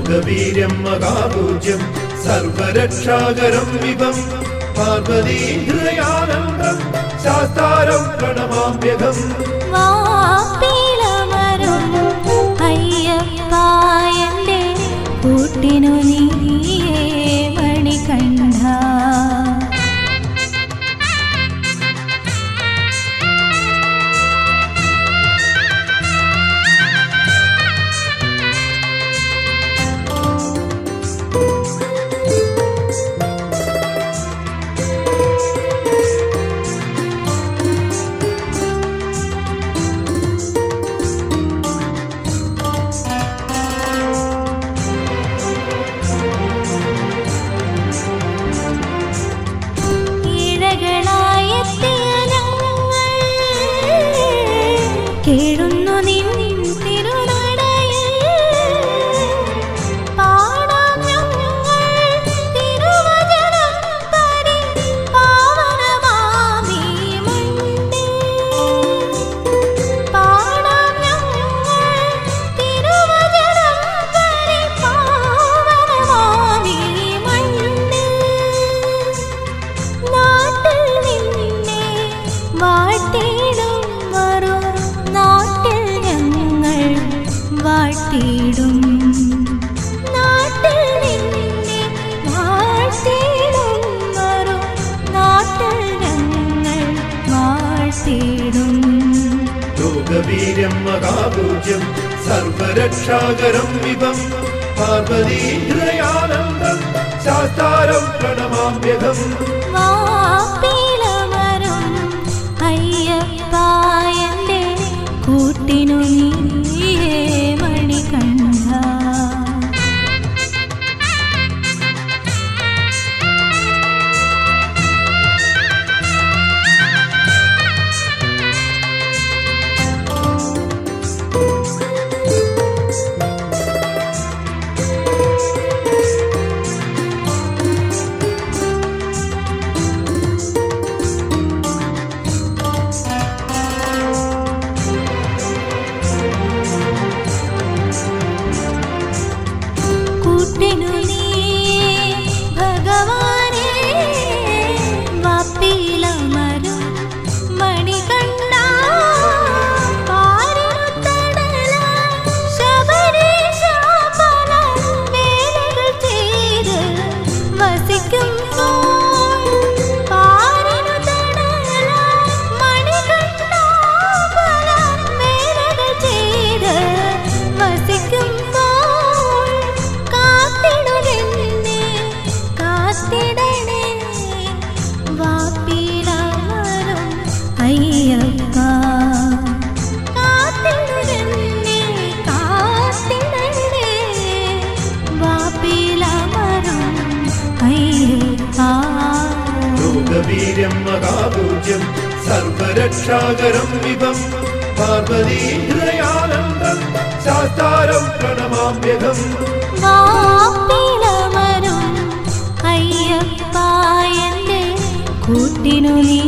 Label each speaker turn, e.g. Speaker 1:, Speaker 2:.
Speaker 1: ലോകവീര്യം മഹാപൂജ്യം സർവരക്ഷാകരം വിഭം പാർവതീഹൃദയാനന്ദം ശാസ്താരം പ്രണമാമ്യഹം.
Speaker 2: വാപ്പിലമരും അയ്യപ്പ എന്റെ കൂട്ടിനു നീയേ മണികണ്ഠ. കേഴുന്നു നിൻ തിരുനടയിൽ പാടാം ഞങ്ങൾ തിരുവചനം പരിപാവനമാമീ മണ്ണിൽ. പാടാം ഞങ്ങൾ തിരുവചനം പരിപാവനമാമീ മണ്ണിൽ. നാട്ടിൽ നിന്നെ വാഴ്ത്തിടും വരും നാട്ടിൽ ഞങ്ങൾ വാഴ്ത്തിടും. നാട്ടിൽ നിന്നെ വാഴ്ത്തിടും വരും നാട്ടിൽ ഞങ്ങൾ വാഴ്ത്തിടും.
Speaker 1: ലോകവീര്യം മഹാപൂജ്യം സർവരക്ഷാകരം വിഭം പാർവതീഹൃദയാനന്ദം ശാസ്താരം പ്രണമാമ്യഹം.
Speaker 2: വാപ്പിലമരും അയ്യപ്പ എന്റെ കൂട്ടിനു നീയേ മണികണ്ഠ. കൂട്ടിനു നീയേ ഭഗവാനേ വാപ്പിലമരും മണികണ്ഠ. പാരിനുത്തണലായി ശബരീശ പല വേലകൾ ചെയ്ത് വസിക്കുമ്പോൾ പാരിനുത്തണലായി മണികണ്ഠ പല വേലകൾ ചെയ്ത് വസിക്കുമ്പോൾ കാത്തിടുകെന്നെ കാത്തിടണേ വാപ്പിലമരും അയ്യപ്പ. കാത്തിടുകെന്നെ കാത്തിടണേ വാപ്പിലമരും അയ്യപ്പ.
Speaker 1: ലോകവീര്യം മഹാപൂജ്യം സർവരക്ഷാകരം വിഭം പാർവതീഹൃദയാനന്ദം ശാസ്താരം പ്രണമാമ്യഹം.
Speaker 2: വാപ്പിലമരും അയ്യപ്പ എന്റെ കൂട്ടിനു നീ